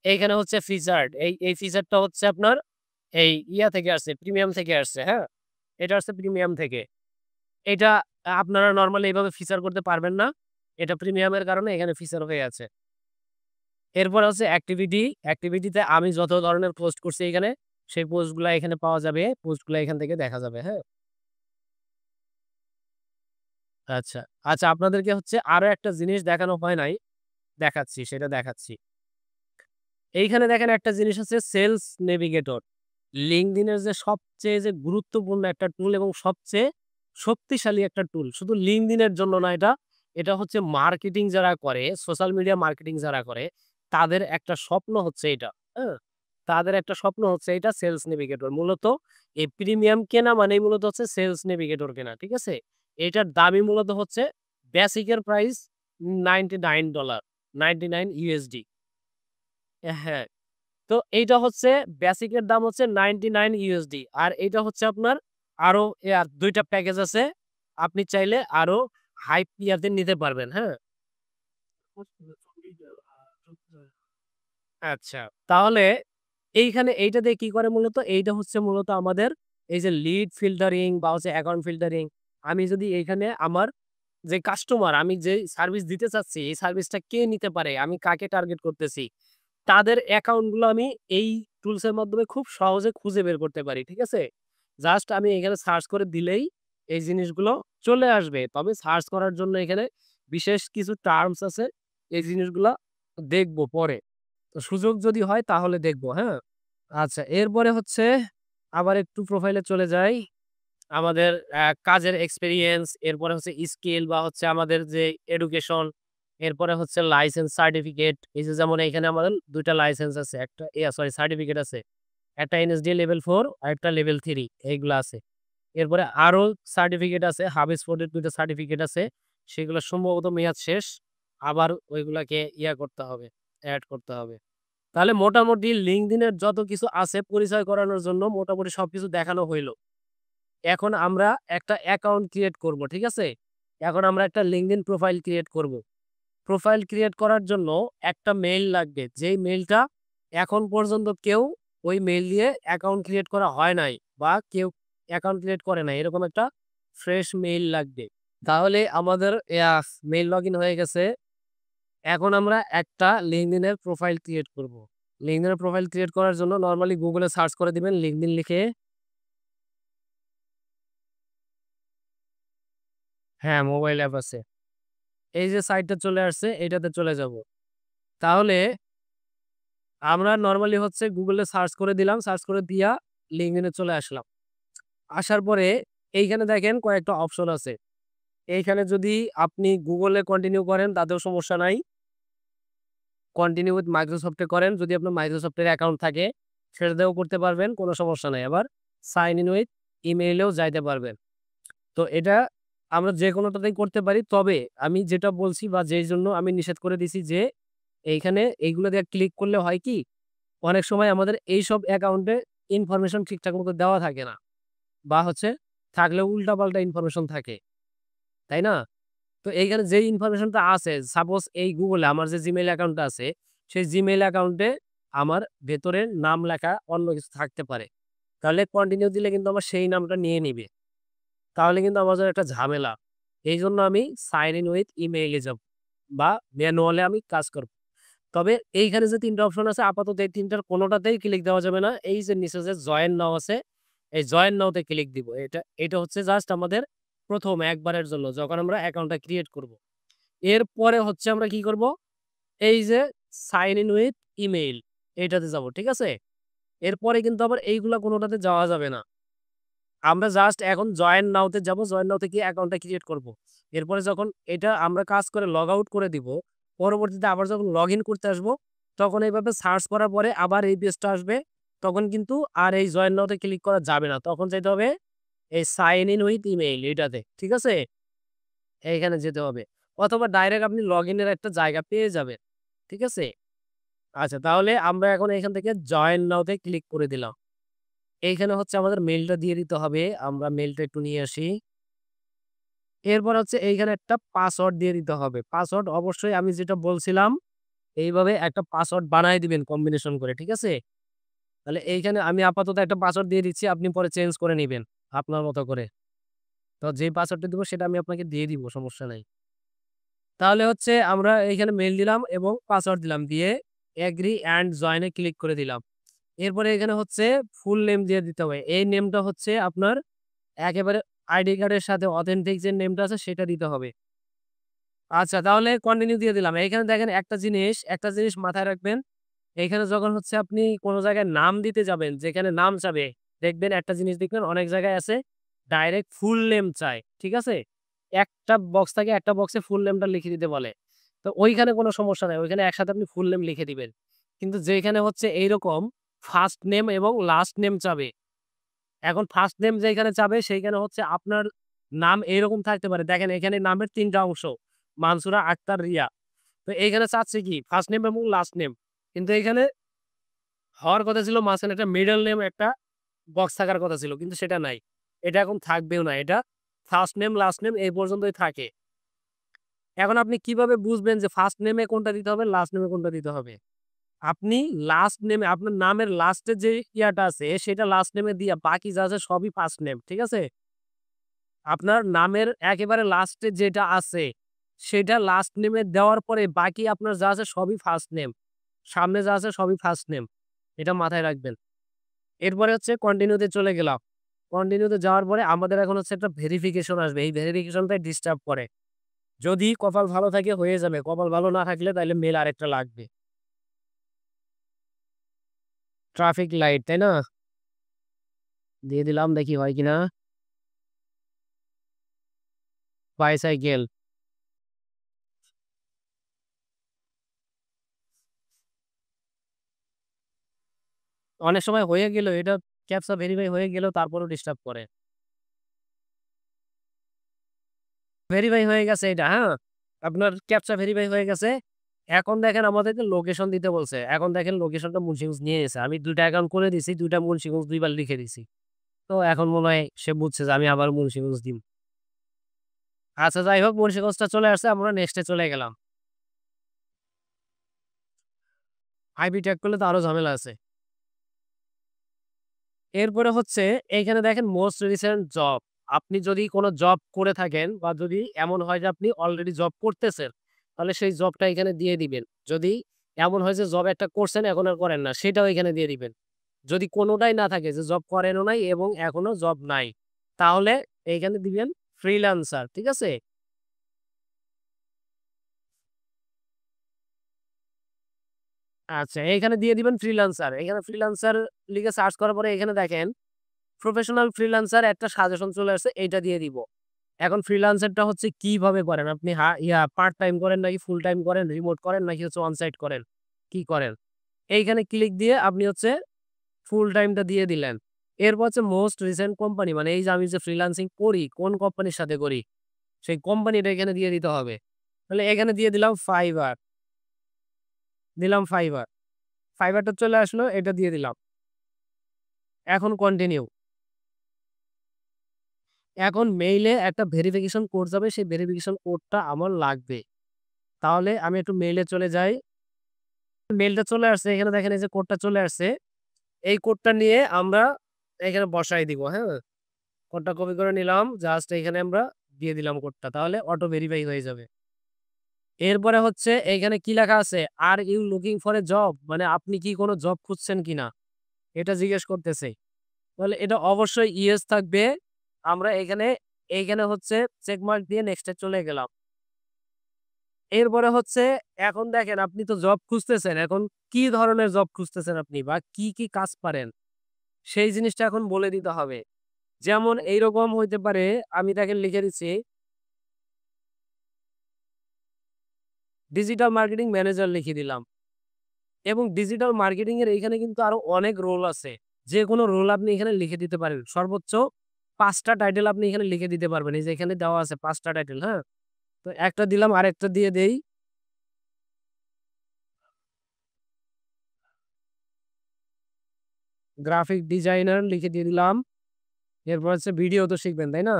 A: এইখানে হচ্ছে ফিচার্ড। এই ফিচারটা হচ্ছে আপনার এই ইয়া থেকে আসছে, প্রিমিয়াম থেকে আসছে, হ্যাঁ? এটা আসছে প্রিমিয়াম থেকে। এটা আপনারা নরমালি এভাবে ফিচার করতে পারবেন না। এটা প্রিমিয়ামের কারণে এখানে ফিচার হয়ে আছে। এরপর হচ্ছে অ্যাক্টিভিটি। অ্যাক্টিভিটিতে আমি যত ধরনের পোস্ট করছি এখানে, সেই পোস্টগুলা এখানে পাওয়া যাবে। পোস্টগুলা এখান থেকে দেখা যাবে, হ্যাঁ? আচ্ছা। আচ্ছা আপনাদেরকে হচ্ছে আরো একটা জিনিস দেখানো হয় নাই। দেখাচ্ছি, সেটা দেখাচ্ছি। এইখানে দেখেন একটা জিনিস আছে সেলস নেভিগেটর। LinkedIn এর যে সবচেয়ে গুরুত্বপূর্ণ একটা টুল এবং সবচেয়ে শক্তিশালী একটা টুল। শুধু LinkedIn এর জন্য না এটা। এটা হচ্ছে মার্কেটিং যারা করে, সোশ্যাল মিডিয়া মার্কেটিং যারা করে, তাদের একটা স্বপ্ন হচ্ছে এটা। হ্যাঁ? তাদের একটা স্বপ্ন হচ্ছে এটা সেলস নেভিগেটর। মূলত এই প্রিমিয়াম কেনা মানেই মূলত হচ্ছে সেলস নেভিগেটর কেনা। ঠিক আছে? এটার দামই মূলত হচ্ছে বেসিকের প্রাইস $99 $99 USD হ্যাঁ। তো এইটা হচ্ছে বেসিকের দাম হচ্ছে $99 USD আর এইটা হচ্ছে আপনার আরো ২ টা প্যাকেজ আছে। আপনি চাইলে আরো হাই ইয়াতে নিতে পারবেন, হ্যাঁ? আচ্ছা, তাহলে এইখানে এইটা দিয়ে কি করে মূলত? এইটা হচ্ছে মূলত আমাদের এই যে লিড ফিল্টারিং বা হচ্ছে অ্যাকাউন্ট ফিল্টারিং। আমি যদি এইখানে আমার যে কাস্টমার আমি যেই সার্ভিস দিতে চাচ্ছি, এই সার্ভিসটা কে নিতে পারে? আমি কাকে টার্গেট করতেছি? তাদের অ্যাকাউন্ট গুলো আমি এই টুলস এর মাধ্যমে খুব সহজে খুঁজে বের করতে পারি। ঠিক আছে? জাস্ট আমি এখানে সার্চ করে দিলেই এই জিনিসগুলো চলে আসবে। তবে সার্চ করার জন্য এখানে বিশেষ কিছু টার্মস আছে। এই জিনিসগুলা দেখব পরে। তো সুযোগ যদি হয় তাহলে দেখব, হ্যাঁ? আচ্ছা, এরপরে হচ্ছে আবার একটু প্রোফাইলে চলে যাই। আমাদের কাজের এক্সপেরিয়েন্স, এরপরে হচ্ছে স্কিল বা হচ্ছে আমাদের যে এডুকেশন, এরপরে হচ্ছে লাইসেন্স সার্টিফিকেট। এই যে যেমন এখানে আমাদের ২ টা লাইসেন্স আছে। একটা সরি সার্টিফিকেট আছে। একটা এনএসডি লেভেল ৪ আরেকটা লেভেল ৩ এইগুলা আছে। এরপরে আরো সার্টিফিকেট আছে। হাবেসফোর্ড এর ২ টা সার্টিফিকেট আছে। সেগুলো সম্ভবত মেয়াদ শেষ। আবার ওইগুলাকে করতে হবে, এড করতে হবে। তাহলে মোটামুটি LinkedIn এর যত কিছু আছে পরিচয় করানোর জন্য মোটামুটি সবকিছু দেখানো হইল। এখন আমরা একটা অ্যাকাউন্ট ক্রিয়েট করব, ঠিক আছে? এখন আমরা একটা LinkedIn প্রোফাইল ক্রিয়েট করব। প্রোফাইল ক্রিয়েট করার জন্য একটা মেইল লাগবে। যেই মেইলটা এখন পর্যন্ত কেউ ওই মেইল দিয়ে অ্যাকাউন্ট ক্রিয়েট করা হয় নাই বা কেউ অ্যাকাউন্ট ক্রিয়েট করে নাই। এরকম একটা ফ্রেশ মেইল লাগবে। তাহলে আমাদের মেইল লগইন হয়ে গেছে। এখন আমরা একটা LinkedIn এর প্রোফাইল ক্রিয়েট করব। LinkedIn এর প্রোফাইল ক্রিয়েট করার জন্য নরমালি Google এ সার্চ করে দিবেন LinkedIn লিখে। হ্যাঁ, মোবাইল অ্যাপ আছে। এই যে সাইটটা চলে আসছে এটাতে চলে যাব। তাহলে আমরা নরমালি হচ্ছে Google এ সার্চ করে দিলাম। সার্চ করে দিয়া LinkedIn এ চলে আসলাম। আসার পরে এইখানে দেখেন কয়েকটা অপশন আছে। এইখানে যদি আপনি Google এ কন্টিনিউ করেন তাতেও সমস্যা নাই। কন্টিনিউ উইথ Microsoft এ করেন। যদি আপনার Microsoft এর অ্যাকাউন্ট থাকে সেটাতেও করতে পারবেন, কোনো সমস্যা নাই। আবার সাইন ইন উইথ ইমেইলেও যাইতে পারবেন। তো এটা আমরা যেকোনোটাতেই করতে পারি। তবে আমি যেটা বলছি বা যেই জন্য আমি নিষেধ করে দিছি যে এইখানে এইগুলো দিয়ে ক্লিক করলে হয় কি? অনেক সময় আমাদের এইসব অ্যাকাউন্টে ইনফরমেশন ঠিকঠাক মতো দেওয়া থাকে না। বা হচ্ছে থাকলেও উল্টাপাল্টা ইনফরমেশন থাকে। তাই না? তো এইখানে যেই ইনফরমেশনটা আছে সাপোজ এই Google এ আমার যে Gmail অ্যাকাউন্টটা আছে, সেই Gmail অ্যাকাউন্টে আমার ভেতরে নাম লেখা অন্য কিছু থাকতে পারে। তাহলে কন্টিনিউ দিলে কিন্তু আমার সেই নামটা নিয়ে নিবে। তাহলে কিন্তু আমার জন্য একটা ঝামেলা। এইজন্য আমি সাইন ইন উইথ ইমেইল এ যাব বা ম্যানুয়ালি আমি কাজ করব। তবে এইখানে যে ৩ টা অপশন আছে আপাতত এই ৩ টার কোনটাতেই ক্লিক দেওয়া যাবে না। এই যে নিচে যে জয়েন নাও আছে, এই জয়েন নাও তে ক্লিক দিব। এটা হচ্ছে জাস্ট আমাদের ১ম একবারের জন্য যখন আমরা অ্যাকাউন্টটা ক্রিয়েট করব। এরপরে হচ্ছে আমরা কি করব? এই যে সাইন ইন উইথ ইমেইল এইটাতে যাব। ঠিক আছে? এরপরে কিন্তু আবার এইগুলা কোনটাতে যাওয়া যাবে না। আমরা জাস্ট এখন জয়েন নাও তে যাব। জয়েন নাও তে গিয়ে অ্যাকাউন্টটা ক্রিয়েট করব। এরপরে যখন এটা আমরা কাজ করে লগ আউট করে দিব, পরবর্তীতে আবার যখন লগইন করতে আসব, তখন এইভাবে সার্চ করার পরে আবার এই পেজটা আসবে। তখন কিন্তু আর এই জয়েন নাও তে ক্লিক করা যাবে না। তখন যাইতে হবে এই সাইন ইন উইথ ইমেইল এটাতে। ঠিক আছে? এইখানে যেতে হবে। অথবা ডাইরেক্ট আপনি লগইনের একটা জায়গা পেয়ে যাবেন। ঠিক আছে? আচ্ছা, তাহলে আমরা এখন এখান থেকে জয়েন নাও তে ক্লিক করে দিলাম। এইখানে হচ্ছে আমাদের মেইলটা দিয়ে দিতে হবে। আমরা মেইলটা একটু নিয়ে আসি। এরপর হচ্ছে এইখানে একটা পাসওয়ার্ড দিয়ে দিতে হবে। পাসওয়ার্ড অবশ্যই আমি যেটা বলছিলাম, এইভাবে একটা পাসওয়ার্ড বানায় দিবেন কম্বিনেশন করে। ঠিক আছে? তাহলে এইখানে আমি আপাতত একটা পাসওয়ার্ড দিয়ে দিচ্ছি। আপনি পরে চেঞ্জ করে নিবেন আপনার মতো করে। তো যেই পাসওয়ার্ডটা দিব সেটা আমি আপনাকে দিয়ে দিব, সমস্যা নাই। তাহলে হচ্ছে আমরা এইখানে মেইল দিলাম এবং পাসওয়ার্ড দিলাম। দিয়ে agri and join A click করে দিলাম। এরপরে এখানে হচ্ছে ফুল নেম দিয়ে দিতে হবে। এই নেমটা হচ্ছে আপনার একেবারে আইডি কার্ডের সাথে অথেন্টিক যে নেমটা আছে সেটা দিতে হবে। আচ্ছা, তাহলে কন্টিনিউ দিয়ে দিলাম। এইখানে দেখেন একটা জিনিস মাথায় রাখবেন। এইখানে যখন হচ্ছে আপনি কোন জায়গায় নাম দিতে যাবেন, যেখানে নাম চাবে, দেখবেন একটা জিনিস দেখবেন অনেক জায়গায় আছে ডাইরেক্ট ফুল নেম চায়। ঠিক আছে? একটা বক্স থাকে, একটা বক্সে ফুল নেমটা লিখে দিতে বলে। তো ওইখানে কোনো সমস্যা নাই। ওইখানে একসাথে আপনি ফুল নেম লিখে দিবেন। কিন্তু যেইখানে হচ্ছে এইরকম ফার্স্ট নেম এবং লাস্ট নেম চাবে। এখন ফার্স্ট নেম যেইখানে চাবে সেইখানে হচ্ছে আপনার নাম এরকম থাকতে পারে। দেখেন এখানে নামের ৩ টা অংশ। মানসুরা আক্তার রিয়া। তো এইখানে চাচ্ছে কি ফার্স্ট নেম এবং লাস্ট নেম। কিন্তু এখানে হওয়ার কথা ছিল মাঝখানে একটা মিডল নেম একটা বক্স থাকার কথা ছিল। কিন্তু সেটা নাই। এটা এখন থাকবেও না। এটা ফার্স্ট নেম, লাস্ট নেম এই পর্যন্তই থাকে। এখন আপনি কিভাবে বুঝবেন যে ফার্স্ট নেমে কোনটা দিতে হবে, লাস্ট নেমে কোনটা দিতে হবে? আপনি লাস্ট নেমে আপনার নামের লাস্টে যে ইয়াটা আছে সেটা লাস্ট নেমে দিয়া বাকি যা আছে সবই ফার্স্ট নেম। ঠিক আছে? আপনার নামের একেবারে লাস্টে যেটা আছে সেটা লাস্ট নেমে দেওয়ার পরে বাকি আপনার যা আছে সবই ফার্স্ট নেম। সামনে যা আছে সবই ফার্স্ট নেম। এটা মাথায় রাখবেন। এরপরে হচ্ছে কন্টিনিউ তে চলে গেলাম। কন্টিনিউ তে যাওয়ার পরে আমাদের এখন হচ্ছে একটা ভেরিফিকেশন আসবে। এই ভেরিফিকেশনটাই ডিস্টার্ব করে। যদি কপাল ভালো থাকে হয়ে যাবে। কপাল ভালো না থাকলে তাইলে মেইল আরেকটা লাগবে। ট্রাফিক লাইট, তাই না? দিয়ে দিলাম দেখি হয় কিনা। বাইসাইকেল। অনেক সময় হয়ে গেল এটা ক্যাপচা ভেরিফাই হয়ে গেলেও তারপরেও ডিস্টার্ব করে। ভেরিফাই হয়ে গেছে এটা, হ্যাঁ? আপনার ক্যাপচা ভেরিফাই হয়ে গেছে। এখন দেখেন আমাদেরকে লোকেশন দিতে বলছে। এখন দেখেন লোকেশনটা মুন্সিগঞ্জ নিয়ে গেছে। আমি ২ টা অ্যাকাউন্ট করে দিছি। ২ টা মুন্সিগঞ্জ ২ বার লিখে দিছি। তো এখন মনে হয় সে বুঝছে যে আমি আবার মুন্সিগঞ্জ দিম। আচ্ছা যাই হোক মুন্সিগঞ্জটা চলে আসছে। আমরা নেক্সট এ চলে গেলাম। আইপি ট্যাগ করলে তো আরো ঝামেলা আছে। এরপরে হচ্ছে এইখানে দেখেন মোস্ট রিসেন্ট জব। আপনি যদি কোন জব করে থাকেন বা যদি এমন হয় যে আপনি অলরেডি জব করতেছেন, তাহলে সেই জবটা এখানে দিয়ে দিবেন। যদি এমন হয় যে জব একটা করছেন এখন আর করেন না, সেটাও এখানে দিয়ে দিবেন। যদি কোনটাই না থাকে যে জব করেনও নাই এবং এখনো জব নাই, তাহলে এইখানে দিবেন ফ্রিল্যান্সার। ঠিক আছে? আচ্ছা এইখানে দিয়ে দিবেন ফ্রিল্যান্সার। এখানে ফ্রিল্যান্সার লিখে সার্চ করার পরে এখানে দেখেন প্রফেশনাল ফ্রিল্যান্সার একটা সাজেশন চলে আসছে, এইটা দিয়ে দিব। এখন ফ্রিল্যান্সারটা হচ্ছে কিভাবে করেন? আপনি পার্ট টাইম করেন নাকি ফুল টাইম করেন, রিমোট করেন নাকি হচ্ছে অন সাইট করেন? কি করেন? এইখানে ক্লিক দিয়ে আপনি হচ্ছে ফুল টাইমটা দিয়ে দিলেন। এরপর হচ্ছে মোস্ট রিসেন্ট কোম্পানি মানে এই যে আমি যে ফ্রিল্যান্সিং করি, কোন কোম্পানির সাথে করি? সেই কোম্পানিটা এখানে দিয়ে দিতে হবে। তাহলে এখানে দিয়ে দিলাম Fiverr, দিলাম Fiverr। Fiverr টা চলে আসলো, এটা দিয়ে দিলাম। এখন কন্টিনিউ। এখন মেইলে একটা ভেরিফিকেশন কোড যাবে, সেই ভেরিফিকেশন কোডটা আমার লাগবে। তাহলে আমি একটু মেইলে চলে যাই। মেইলটা চলে আসছে। এখানে দেখেন এই যে কোডটা চলে আসছে। এই কোডটা নিয়ে আমরা এখানে বসায় দিব, হ্যাঁ? কোডটা কপি করে নিলাম। জাস্ট এখানে আমরা দিয়ে দিলাম কোডটা। তাহলে অটো ভেরিফাই হয়ে যাবে। এরপরে হচ্ছে এইখানে কি লেখা আছে? Are you looking for a job? মানে আপনি কি কোন জব খুঁজছেন কিনা? এটা জিজ্ঞেস করতেছে। তাহলে এটা অবশ্যই ইয়েস থাকবে। আমরা এইখানে হচ্ছে চেক মার্ক দিয়ে নেক্সট এ চলে গেলাম। এরপরে হচ্ছে এখন দেখেন আপনি তো জব খুঁজতেছেন। এখন কি ধরনের জব খুঁজতেছেন আপনি বা কি কাজ পারেন? সেই জিনিসটা এখন বলে দিতে হবে। যেমন এইরকম হইতে পারে আমি দেখেন লিখে দিচ্ছি ডিজিটাল মার্কেটিং ম্যানেজার লিখে দিলাম। এবং ডিজিটাল মার্কেটিং এর এইখানে কিন্তু আরো অনেক রোল আছে। যেকোনো রোল আপনি এখানে লিখে দিতে পারেন। সর্বোচ্চ ৫ টা টাইটেল আপনি এখানে লিখে দিতে পারবেন। এই যে এখানে দেওয়া আছে ৫ টা টাইটেল, হ্যাঁ? তো একটা দিলাম আরেকটা দিয়ে দেই। গ্রাফিক ডিজাইনার লিখে দিয়ে দিলাম। এরপর হচ্ছে ভিডিও তো শিখবেন, তাই না?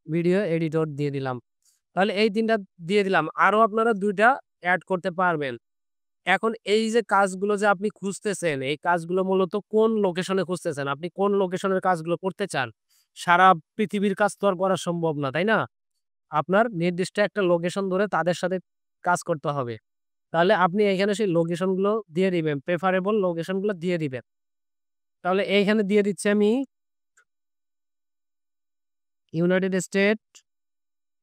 A: ভিডিও এডিটর দিয়ে দিলাম। তাহলে এই ৩ টা দিয়ে দিলাম। আরো আপনারা ২ টা এড করতে পারবেন। এখন এই যে কাজগুলো যে আপনি খুঁজতেছেন, এই কাজগুলো মূলত কোন লোকেশনে খুঁজতেছেন? আপনি কোন লোকেশনের কাজগুলো করতে চান? সারা পৃথিবীর কাজ তো আর করা সম্ভব না, তাই না? আপনার নির্দিষ্ট একটা লোকেশন ধরে তাদের সাথে কাজ করতে হবে। তাহলে আপনি এখানে সেই লোকেশন গুলো দিয়ে দিবেন। প্রেফারেবল লোকেশন গুলো দিয়ে দিবেন। তাহলে এইখানে দিয়ে দিচ্ছি আমি ইউনাইটেড স্টেট,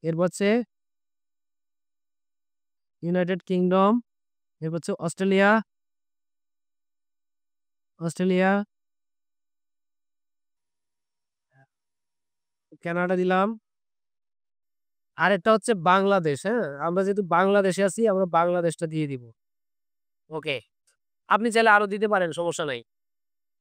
A: এরপর হচ্ছে ইউনাইটেড কিংডম, এরপর হচ্ছে অস্ট্রেলিয়া, কানাডা দিলাম। আরেকটা হচ্ছে বাংলাদেশ, হ্যাঁ? আমরা যেহেতু বাংলাদেশে আছি আমরা বাংলাদেশটা দিয়ে দিব। ওকে। আপনি চাইলে আরো দিতে পারেন, সমস্যা নাই।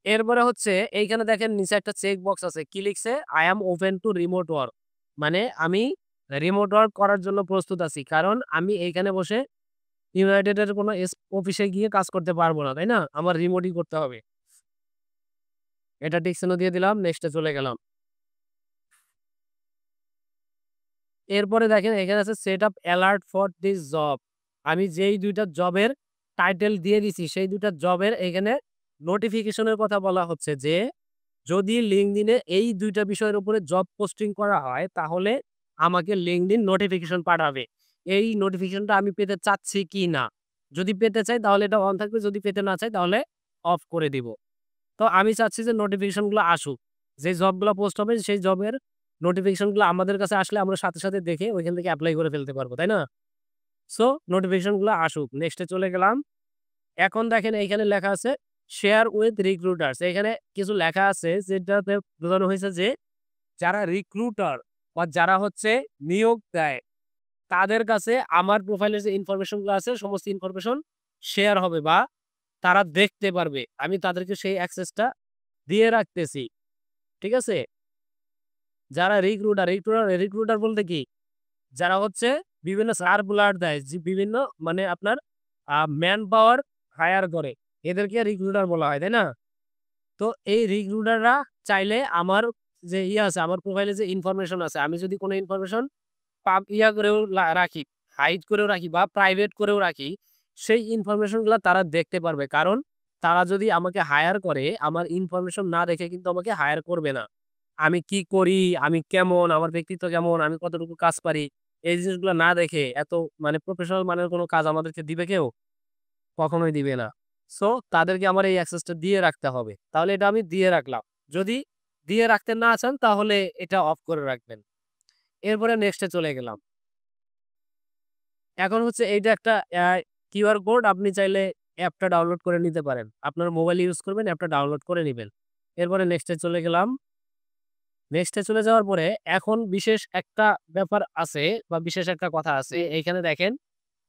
A: এরপরে হচ্ছে এইখানে দেখেন নিচে একটা চেক বক্স আছে। কি লিখছে? I am open to remote work. মানে আমি রিমোট ওয়ার্ক করার জন্য প্রস্তুত আছি। কারণ আমি এইখানে বসে ইউনাইটেড এর কোনো অফিসে গিয়ে কাজ করতে পারব না, তাই না? আমার রিমোটই করতে হবে। এটা টিক চিহ্ন দিয়ে দিলাম, নেক্সট এ চলে গেলাম। এরপরে দেখেন এখানে আছে set up alert for this job. আমি যেই ২ টা জবের টাইটেল দিয়ে দিছি, সেই ২ টা জবের এখানে নোটিফিকেশনের কথা বলা হচ্ছে যে, যদি LinkedIn এ এই ২ টা বিষয়ের উপরে জব পোস্টিং করা হয়, তাহলে আমাকে LinkedIn নোটিফিকেশন পাঠাবে। এই নোটিফিকেশনটা আমি পেতে চাচ্ছি কি না? যদি পেতে চাই তাহলে এটা অন থাকবে, যদি পেতে না চাই তাহলে অফ করে দিব। তো আমি চাচ্ছি যে নোটিফিকেশন গুলো আসুক। যে জবগুলা পোস্ট হবে সেই জবের নোটিফিকেশন গুলো আমাদের কাছে আসলে আমরা সাথে, সাথে দেখে ওইখান থেকে এপ্লাই করে ফেলতে পারবো, তাই না? সো নোটিফিকেশন গুলো আসুক। নেক্সট এ চলে গেলাম। এখন দেখেন এইখানে লেখা আছে শেয়ার উইথ রিক্রুটারস। এখানে কিছু লেখা আছে যেটাতে বোঝানো হয়েছে যে, যারা রিক্রুটার বা যারা হচ্ছে নিয়োগ দেয়, তাদের কাছে আমার প্রোফাইলের যে ইনফরমেশন গুলো আছে সমস্ত ইনফরমেশন শেয়ার হবে বা তারা দেখতে পারবে। আমি তাদেরকে সেই অ্যাক্সেসটা দিয়ে রাখতেছি। ঠিক আছে? যারা রিক্রুটার বলতে কি? যারা হচ্ছে বিভিন্ন সার্কুলার দেয়, যে বিভিন্ন মানে আপনার ম্যান পাওয়ার হায়ার করে। এদেরকে রিক্রুটার বলা হয়, তাই না? তো এই রিক্রুটাররা চাইলে আমার যে আছে, আমার প্রোফাইলে যে ইনফরমেশন আছে, আমি যদি কোনো ইনফরমেশন করেও রাখি, হাইড করেও রাখি বা প্রাইভেট করেও রাখি, সেই ইনফরমেশন গুলা তারা দেখতে পারবে। কারণ তারা যদি আমাকে হায়ার করে, আমার ইনফরমেশন না দেখে কিন্তু আমাকে হায়ার করবে না। আমি কি করি, আমি কেমন, আমার ব্যক্তিত্ব কেমন, আমি কতটুকু কাজ পারি, এই জিনিসগুলো না দেখে এত মানে প্রফেশনাল মানের কোনো কাজ আমাদেরকে দিবে কেউ? কখনোই দিবে না। সো তাদেরকে আমার এই অ্যাক্সেসটা দিয়ে রাখতে হবে। তাহলে এটা আমি দিয়ে রাখলাম। যদি দিয়ে রাখতে না চান তাহলে এটা অফ করে রাখবেন। এরপরে নেক্সট এ চলে গেলাম। এখন হচ্ছে এইটা একটা কিউআর কোড, আপনি চাইলে অ্যাপটা ডাউনলোড করে নিতে পারেন। আপনার মোবাইল ইউজ করবেন, অ্যাপটা ডাউনলোড করে নিবেন। এরপরে নেক্সট এ চলে গেলাম। নেক্সট এ চলে যাওয়ার পরে এখন বিশেষ একটা ব্যাপার আছে বা বিশেষ একটা কথা আছে। এইখানে দেখেন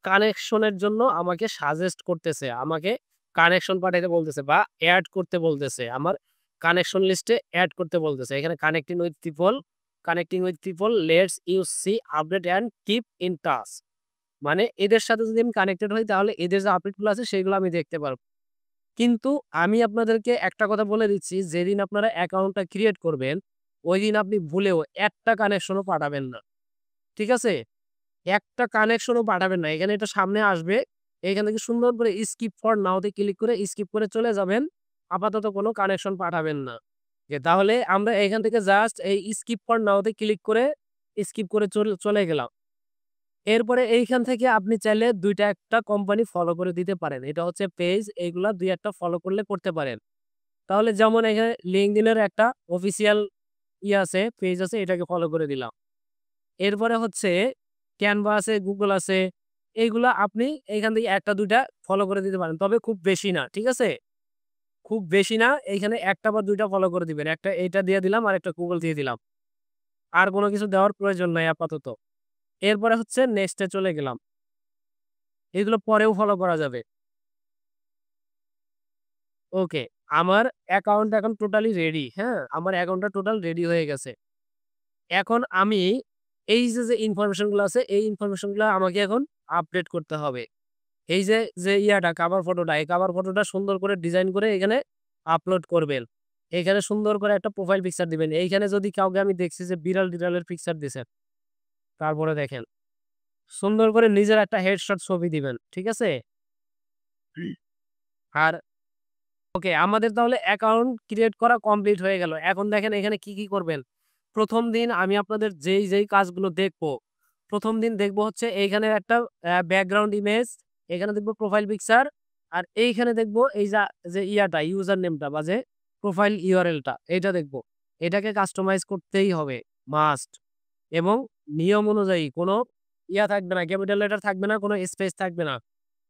A: কানেকশনের জন্য আমাকে সাজেস্ট করতেছে। আমাকে কানেকশন পাঠাইতে বলতেছে বা এড করতে বলতেছে। আমার কানেকশন লিস্টে এড করতে বলতেছে। এখানে connecting with people let's use see update and keep in touch. মানে এদের সাথে যদি আমি কানেক্টেড হই তাহলে এদের যে আপডেটগুলো আছে সেগুলো আমি দেখতে পারব। কিন্তু আমি আপনাদেরকে একটা কথা বলে দিচ্ছি, যেদিন আপনারা অ্যাকাউন্টটা ক্রিয়েট করবেন, ঐদিন আপনি ভুলেও একটা কানেকশনও পাঠাবেন না। ঠিক আছে? একটা কানেকশনও পাঠাবেন না। এখানে এটা সামনে আসবে। এখান থেকে সুন্দর করে স্কিপ ফর নাও তে ক্লিক করে স্কিপ করে চলে যাবেন। আপাতত কোনো কানেকশন পাঠাবেন না। তাহলে আমরা এখান থেকে জাস্ট এই স্কিপ ফর নাও তে ক্লিক করে স্কিপ করে চলে গেলাম। এরপরে এইখান থেকে আপনি চাইলে ২ টা একটা কোম্পানি ফলো করে দিতে পারেন। এটা হচ্ছে পেজ, এইগুলা ২ একটা ফলো করলে করতে পারেন। তাহলে যেমন এখানে LinkedIn এর একটা অফিসিয়াল আছে, পেজ আছে, এটাকে ফলো করে দিলাম। এরপরে হচ্ছে Canva আছে, Google আছে। এইগুলা আপনি এখান থেকে ১ টা ২ টা ফলো করে দিতে পারেন। তবে খুব বেশি না। ঠিক আছে? খুব বেশি না। এইখানে ১ টা বা ২ টা ফলো করে দিবেন। একটা এইটা দিয়ে দিলাম, আরেকটা Google দিয়ে দিলাম। আর কোন কিছু দেওয়ার প্রয়োজন নাই আপাতত। এরপরে হচ্ছে নেক্সট এ চলে গেলাম। এগুলো পরেও ফলো করা যাবে। ওকে। আমার অ্যাকাউন্ট এখন টোটালি রেডি। হ্যাঁ? আমার অ্যাকাউন্টটা টোটাল রেডি হয়ে গেছে। এখন আমি এই যে ইনফরমেশন গুলো আছে, এই ইনফরমেশন গুলা আমাকে এখন আপডেট করতে হবে। এই যে ইয়াটা কভার ফটোটা, এই কভার ফটোটা সুন্দর করে ডিজাইন করে এখানে আপলোড করবেন। এখানে সুন্দর করে একটা প্রোফাইল পিকচার দিবেন। এইখানে যদি কাউকে আমি দেখছি যে বিড়ালের পিকচার দিছেন। তারপরে দেখেন সুন্দর করে নিজের একটা হেডশট ছবি দিবেন। ঠিক আছে? আর ওকে, আমাদের তাহলে অ্যাকাউন্ট ক্রিয়েট করা কমপ্লিট হয়ে গেল। এখন দেখেন এখানে কি করবেন? ১ম দিন আমি আপনাদের যেই কাজগুলো দেখবো, ১ম দিন দেখবো হচ্ছে এইখানে একটা ব্যাকগ্রাউন্ড ইমেজ, এখানে দেখবো প্রোফাইল পিকচার, আর এইখানে দেখবো এই যে ইয়াটা ইউজার নেমটা বা যে প্রোফাইল ইউআরএলটা এইটা দেখবো। এটাকে কাস্টমাইজ করতেই হবে, মাস্ট। এবং নিয়ম অনুযায়ী কোনো থাকবে না, ক্যাপিটাল লেটার থাকবে না, কোনো স্পেস থাকবে না।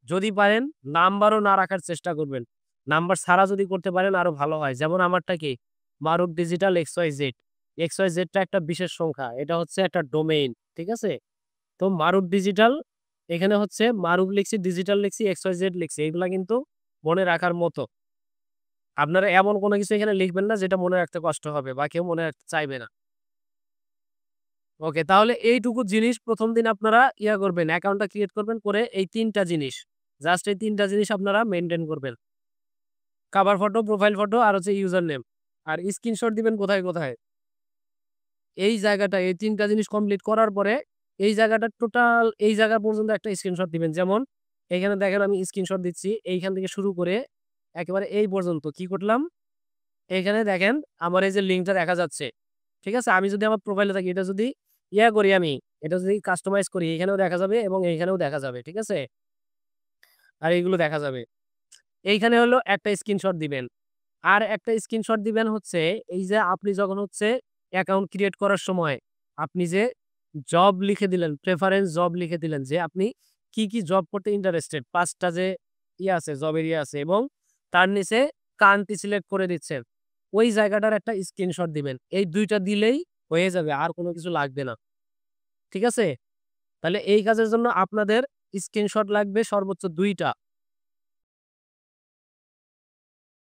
A: যদি পারেন নাম্বারও না রাখার চেষ্টা করবেন। নাম্বার ছাড়া যদি করতে পারেন আরো ভালো হয়। যেমন আমারটা কি? মারুফ ডিজিটাল XYZ। XYZ টা একটা বিশেষ সংখ্যা। এটা হচ্ছে একটা ডোমেইন। ঠিক আছে? তো মারুফ ডিজিটাল, এখানে হচ্ছে মারুফ লিখছি, ডিজিটাল লিখছি, XYZ লিখছি। এগুলা কিন্তু মনে রাখার মতো। আপনারা এমন কোনো কিছু এখানে লিখবেন না যেটা মনে রাখতে কষ্ট হবে বা কেউ মনে রাখতে চাইবে না। ওকে, তাহলে এইটুকু জিনিস ১ম দিন আপনারা করবেন, অ্যাকাউন্টটা ক্রিয়েট করবেন, করে এই ৩ টা জিনিস, জাস্ট এই ৩ টা জিনিস আপনারা মেইনটেইন করবেন। কভার ফটো, প্রোফাইল ফটো আর হচ্ছে ইউজার নেম। আর স্ক্রিনশট দিবেন কোথায়, কোথায়? এই জায়গাটা, এই ৩ টা জিনিস কমপ্লিট করার পরে এই জায়গাটা টোটাল এই জায়গা পর্যন্ত একটা স্ক্রিনশট দিবেন। যেমন এখানে দেখেন আমি স্ক্রিনশট দিচ্ছি। এইখান থেকে শুরু করে একেবারে এই পর্যন্ত কি করলাম? এখানে দেখেন আমার এই যে লিঙ্কটা দেখা যাচ্ছে। ঠিক আছে? আমি যদি আমার প্রোফাইলে থাকি, এটা যদি করি আমি, এটা যদি কাস্টমাইজ করি, এখানেও দেখা যাবে এবং এইখানেও দেখা যাবে। ঠিক আছে? আর এইগুলো দেখা যাবে। এইখানে হলো একটা স্ক্রিনশট দিবেন। আর একটা স্ক্রিনশট দিবেন হচ্ছে এই যে আপনি যখন হচ্ছে অ্যাকাউন্ট ক্রিয়েট করার সময় আপনি যে জব লিখে দিলেন, প্রেফারেন্স জব লিখে দিলেন যে আপনি কি জব করতে ইন্টারেস্টেড। ৫ টা যে আছে, জবের আছে এবং তার নিচে কান্ট্রি সিলেক্ট করে দিচ্ছেন। ওই জায়গাটার একটা স্ক্রিনশট দিবেন। এই ২ টা দিলেই হয়ে যাবে। আর কোন কিছু লাগবে না। ঠিক আছে? তাহলে এই কাজের জন্য আপনাদের স্ক্রিনশট লাগবে সর্বোচ্চ ২ টা।